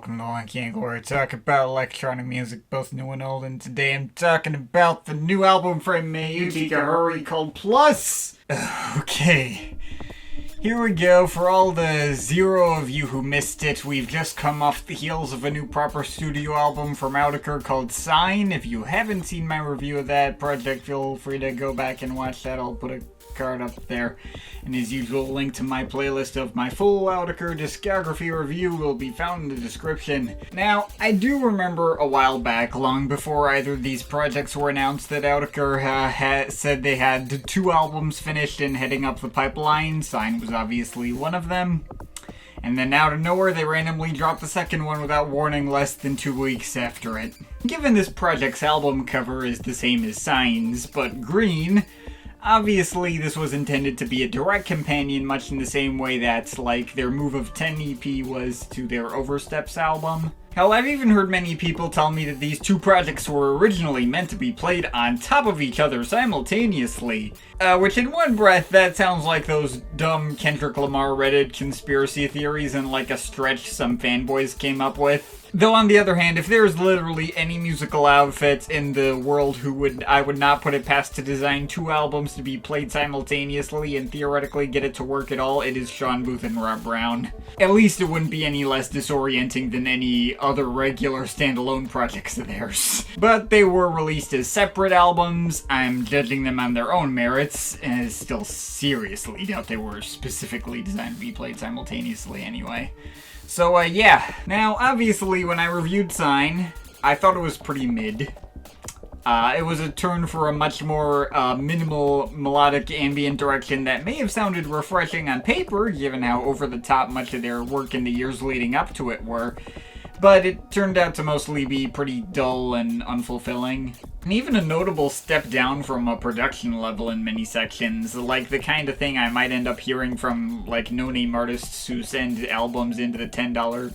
welcome to Wonky, where I talk about electronic music, both new and old, and today I'm talking about the new album from Autechre called Plus! Okay, here we go. For all the 0 of you who missed it, we've just come off the heels of a new proper studio album from Autechre called Sign. If you haven't seen my review of that project, feel free to go back and watch that. I'll put a card up there, and as usual, link to my playlist of my full Autechre discography review will be found in the description. Now, I do remember a while back, long before either of these projects were announced, that Autechre said they had 2 albums finished and heading up the pipeline. Sign was obviously one of them. And then out of nowhere, they randomly dropped the second one without warning less than 2 weeks after it. Given this project's album cover is the same as Sign's, but green, obviously, this was intended to be a direct companion, much in the same way that, like, their Move of 10 EP was to their Oversteps album. Hell, I've even heard many people tell me that these 2 projects were originally meant to be played on top of each other simultaneously. Which in one breath, that sounds like those dumb Kendrick Lamar Reddit conspiracy theories and like a stretch some fanboys came up with. Though on the other hand, if there's literally any musical outfit in the world I would not put it past to design 2 albums to be played simultaneously and theoretically get it to work at all, it is Sean Booth and Rob Brown. At least it wouldn't be any less disorienting than any other regular standalone projects of theirs. But they were released as separate albums. I'm judging them on their own merits, and I still seriously doubt they were specifically designed to be played simultaneously anyway. So, yeah. Now, obviously, when I reviewed Sign, I thought it was pretty mid. It was a turn for a much more minimal, melodic, ambient direction that may have sounded refreshing on paper, given how over-the-top much of their work in the years leading up to it were. But it turned out to mostly be pretty dull and unfulfilling. And even a notable step down from a production level in many sections, like the kind of thing I might end up hearing from, like, no-name artists who send albums into the $10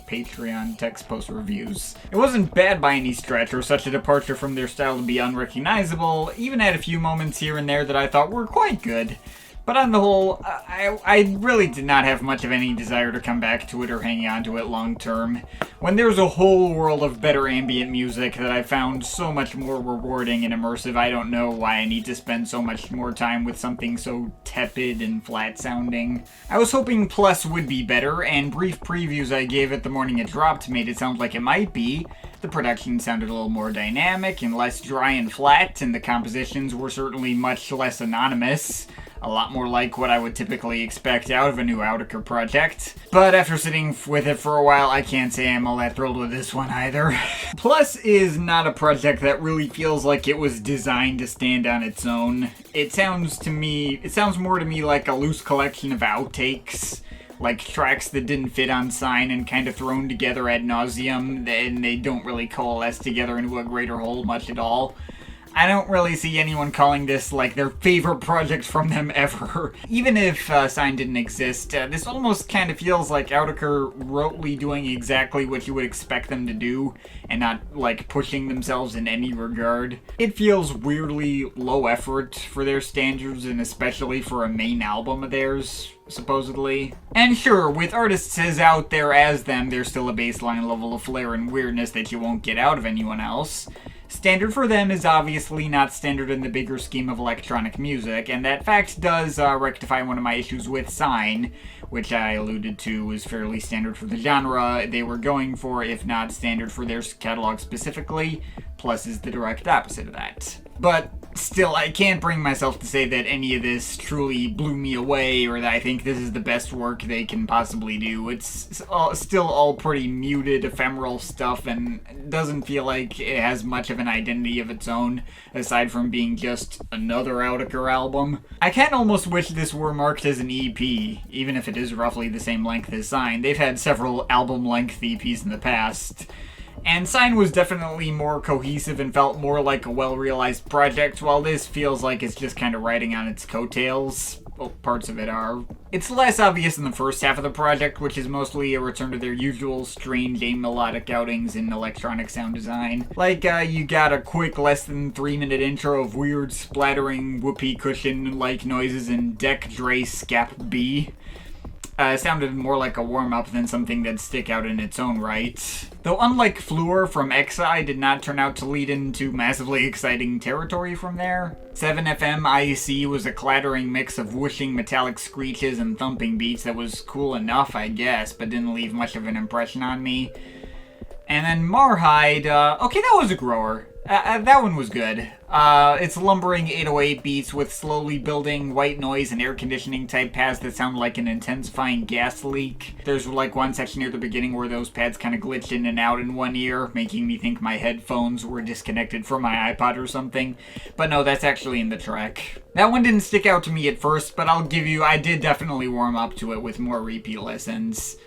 Patreon text post reviews. It wasn't bad by any stretch, or such a departure from their style to be unrecognizable, even had a few moments here and there that I thought were quite good. But on the whole, I really did not have much of any desire to come back to it or hang on to it long term. When there's a whole world of better ambient music that I found so much more rewarding and immersive, I don't know why I need to spend so much more time with something so tepid and flat sounding. I was hoping Plus would be better, and brief previews I gave it the morning it dropped made it sound like it might be. The production sounded a little more dynamic and less dry and flat, and the compositions were certainly much less anonymous. A lot more like what I would typically expect out of a new Autechre project. But after sitting with it for a while, I can't say I'm all that thrilled with this one either. Plus is not a project that really feels like it was designed to stand on its own. It sounds more to me like a loose collection of outtakes. Like tracks that didn't fit on Sign and kind of thrown together ad nauseum, and they don't really coalesce together into a greater whole much at all. I don't really see anyone calling this, like, their favorite project from them ever. Even if Sign didn't exist, this almost kind of feels like Autechre rotely doing exactly what you would expect them to do, and not, like, pushing themselves in any regard. It feels weirdly low effort for their standards, and especially for a main album of theirs, supposedly. And sure, with artists as out there as them, there's still a baseline level of flair and weirdness that you won't get out of anyone else. Standard for them is obviously not standard in the bigger scheme of electronic music, and that fact does rectify one of my issues with Sign, which I alluded to was fairly standard for the genre they were going for, if not standard for their catalog specifically. Plus is the direct opposite of that. But still, I can't bring myself to say that any of this truly blew me away, or that I think this is the best work they can possibly do. It's still all pretty muted, ephemeral stuff, and doesn't feel like it has much of an identity of its own, aside from being just another Autechre album. I kinda almost wish this were marked as an EP, even if it is roughly the same length as Sign. They've had several album-length EPs in the past. And Sign was definitely more cohesive and felt more like a well-realized project, while this feels like it's just kind of riding on its coattails. Well, parts of it are. It's less obvious in the first half of the project, which is mostly a return to their usual strange amelodic outings in electronic sound design. Like, you got a quick less than 3-minute intro of weird splattering whoopee cushion-like noises in Deck Dre Scap B. sounded more like a warm-up than something that'd stick out in its own right. Though unlike Fleur from XI did not turn out to lead into massively exciting territory from there. 7FM IEC was a clattering mix of whooshing metallic screeches and thumping beats that was cool enough, I guess, but didn't leave much of an impression on me. And then Marhide, okay, that was a grower. That one was good. It's lumbering 808 beats with slowly building white noise and air conditioning type pads that sound like an intensifying gas leak. There's like one section near the beginning where those pads kind of glitch in and out in one ear, making me think my headphones were disconnected from my iPod or something. But no, that's actually in the track. That one didn't stick out to me at first, but I'll give you, I did definitely warm up to it with more repeat listens.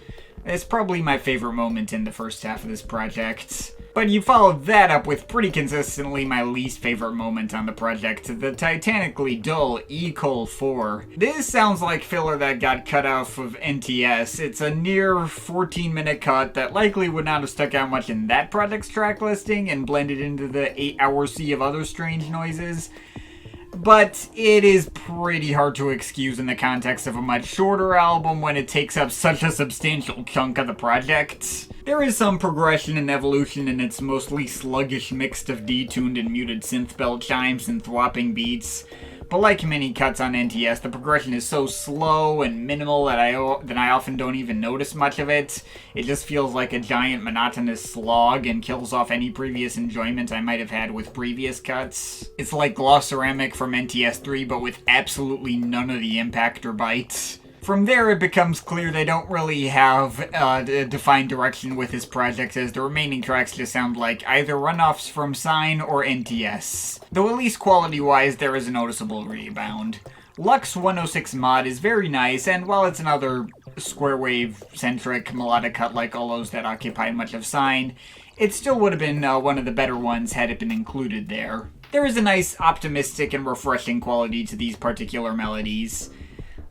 It's probably my favorite moment in the first half of this project. But you followed that up with pretty consistently my least favorite moment on the project, the titanically dull E-Col 4. This sounds like filler that got cut off of NTS. It's a near 14-minute cut that likely would not have stuck out much in that project's track listing and blended into the 8-hour sea of other strange noises. But it is pretty hard to excuse in the context of a much shorter album when it takes up such a substantial chunk of the project. There is some progression and evolution in its mostly sluggish mix of detuned and muted synth bell chimes and thwopping beats. But like many cuts on NTS, the progression is so slow and minimal that I often don't even notice much of it. It just feels like a giant monotonous slog and kills off any previous enjoyment I might have had with previous cuts. It's like gloss ceramic from NTS 3, but with absolutely none of the impact or bite. From there, it becomes clear they don't really have a defined direction with this project, as the remaining tracks just sound like either runoffs from Sign or NTS. Though at least quality-wise, there is a noticeable rebound. Lux 106 Mod is very nice, and while it's another square wave-centric melodic cut like all those that occupy much of Sign, it still would have been one of the better ones had it been included there. There is a nice, optimistic, and refreshing quality to these particular melodies.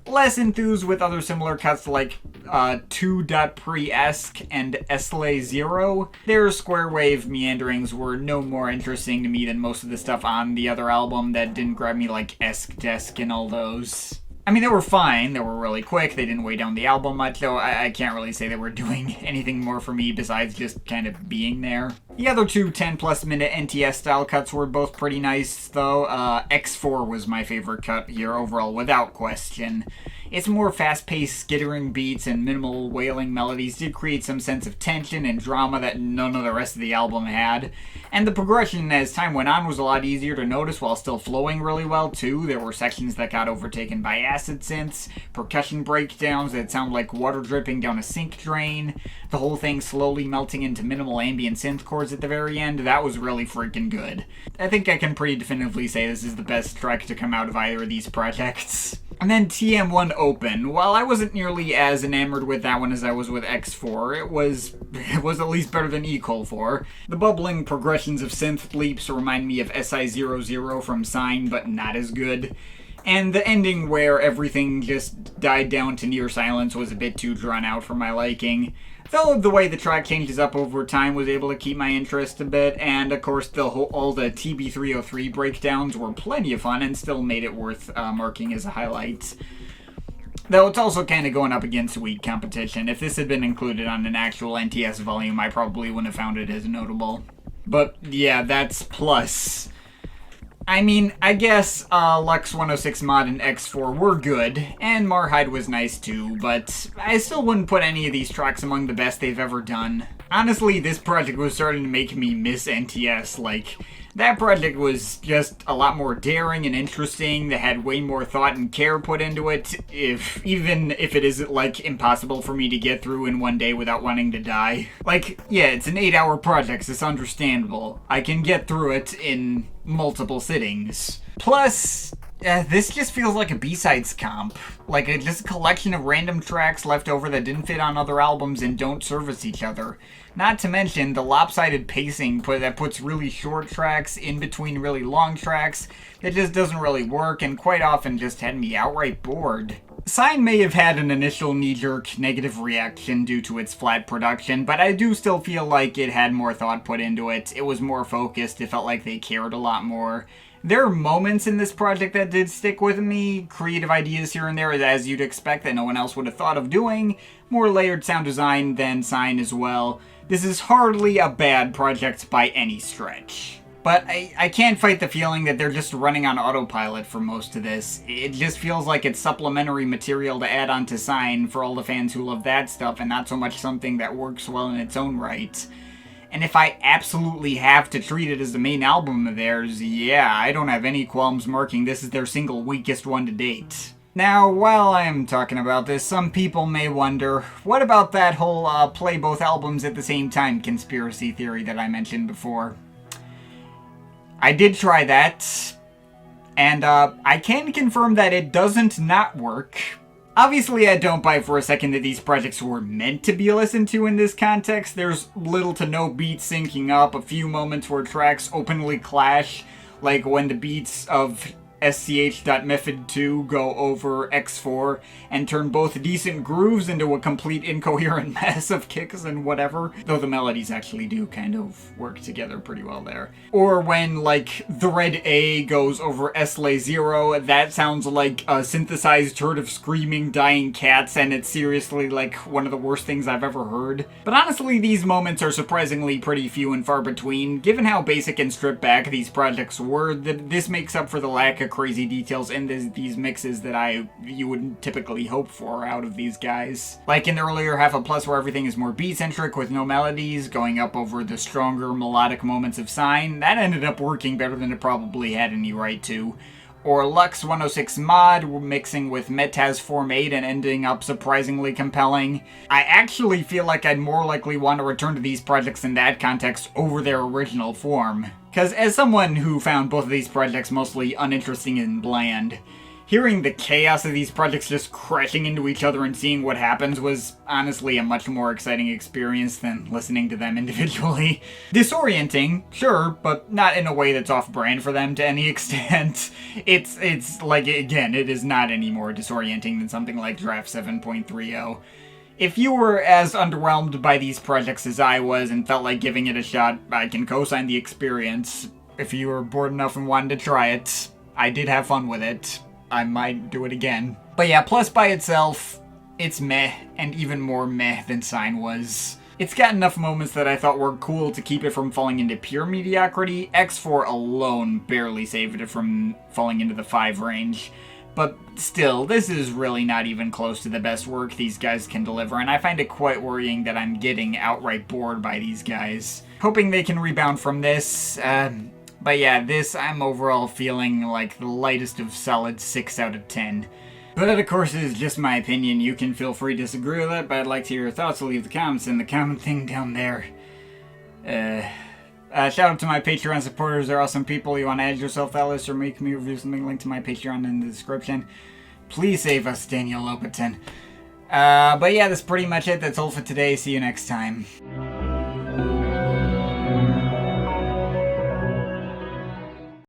Less enthused with other similar cuts like 2.pre-esque and Esle 0. Their square wave meanderings were no more interesting to me than most of the stuff on the other album that didn't grab me like Esque Desk and all those. I mean, they were fine, they were really quick, they didn't weigh down the album much, though I can't really say they were doing anything more for me besides just kind of being there. The other two 10-plus minute NTS style cuts were both pretty nice, though. X4 was my favorite cut here overall, without question. Its more fast-paced skittering beats and minimal wailing melodies did create some sense of tension and drama that none of the rest of the album had. And the progression as time went on was a lot easier to notice while still flowing really well, too. There were sections that got overtaken by acid synths, percussion breakdowns that sound like water dripping down a sink drain, the whole thing slowly melting into minimal ambient synth chords at the very end. That was really freaking good. I think I can pretty definitively say this is the best track to come out of either of these projects. And then TM1 Open. While I wasn't nearly as enamored with that one as I was with X4, it was at least better than E-Col 4. The bubbling progressions of synth leaps remind me of SI00 from Sign, but not as good. And the ending where everything just died down to near silence was a bit too drawn out for my liking. Though the way the track changes up over time was able to keep my interest a bit, and of course all the TB303 breakdowns were plenty of fun and still made it worth marking as a highlight. Though it's also kind of going up against weak competition. If this had been included on an actual NTS volume, I probably wouldn't have found it as notable. But yeah, that's plus. I mean, I guess Lux 106 Mod and X4 were good, and Marhide was nice too, but I still wouldn't put any of these tracks among the best they've ever done. Honestly, this project was starting to make me miss NTS. Like, that project was just a lot more daring and interesting, that had way more thought and care put into it, even if it isn't, like, impossible for me to get through in one day without wanting to die. Like, yeah, it's an 8-hour project, so it's understandable. I can get through it in multiple sittings. Plus, this just feels like a B-sides comp. Like just a collection of random tracks left over that didn't fit on other albums and don't service each other. Not to mention the lopsided pacing that puts really short tracks in between really long tracks that just doesn't really work and quite often just had me outright bored. Sign may have had an initial knee-jerk negative reaction due to its flat production, but I do still feel like it had more thought put into it. It was more focused, it felt like they cared a lot more. There are moments in this project that did stick with me, creative ideas here and there as you'd expect that no one else would have thought of doing, more layered sound design than Sign as well. This is hardly a bad project by any stretch. But I can't fight the feeling that they're just running on autopilot for most of this. It just feels like it's supplementary material to add on to Sign for all the fans who love that stuff and not so much something that works well in its own right. And if I absolutely have to treat it as the main album of theirs, yeah, I don't have any qualms marking this as their single weakest one to date. Now, while I'm talking about this, some people may wonder, what about that whole play both albums at the same time conspiracy theory that I mentioned before? I did try that, and I can confirm that it doesn't not work. Obviously, I don't buy for a second that these projects were meant to be listened to in this context. There's little to no beats syncing up, a few moments where tracks openly clash, like when the beats of sch.method2 go over x4 and turn both decent grooves into a complete incoherent mess of kicks and whatever, though the melodies actually do kind of work together pretty well there. Or when, like, thread A goes over slay 0, that sounds like a synthesized herd of screaming, dying cats, and it's seriously, like, one of the worst things I've ever heard. But honestly, these moments are surprisingly pretty few and far between. Given how basic and stripped back these projects were, this makes up for the lack of crazy details in these mixes that you wouldn't typically hope for out of these guys. Like in the earlier half of Plus, where everything is more beat-centric with no melodies, going up over the stronger melodic moments of Sign, that ended up working better than it probably had any right to. Or Lux 106 Mod mixing with Metaz Form 8 and ending up surprisingly compelling. I actually feel like I'd more likely want to return to these projects in that context over their original form. Because as someone who found both of these projects mostly uninteresting and bland, hearing the chaos of these projects just crashing into each other and seeing what happens was honestly a much more exciting experience than listening to them individually. Disorienting, sure, but not in a way that's off-brand for them to any extent. It's like, again, it is not any more disorienting than something like Draft 7.30. If you were as underwhelmed by these projects as I was and felt like giving it a shot, I can co-sign the experience. If you were bored enough and wanted to try it, I did have fun with it. I might do it again. But yeah, Plus by itself, it's meh, and even more meh than Sign was. It's got enough moments that I thought were cool to keep it from falling into pure mediocrity. X4 alone barely saved it from falling into the 5 range. But still, this is really not even close to the best work these guys can deliver, and I find it quite worrying that I'm getting outright bored by these guys. Hoping they can rebound from this, but yeah, this I'm overall feeling like the lightest of solid 6 out of 10. But that, of course, is just my opinion. You can feel free to disagree with it, but I'd like to hear your thoughts, so leave the comments in the comment thing down there. Shout out to my Patreon supporters. They're awesome people. You want to add yourself to that list or make me review something, link to my Patreon in the description. Please save us, Daniel Lopatin. But yeah, that's pretty much it. That's all for today. See you next time.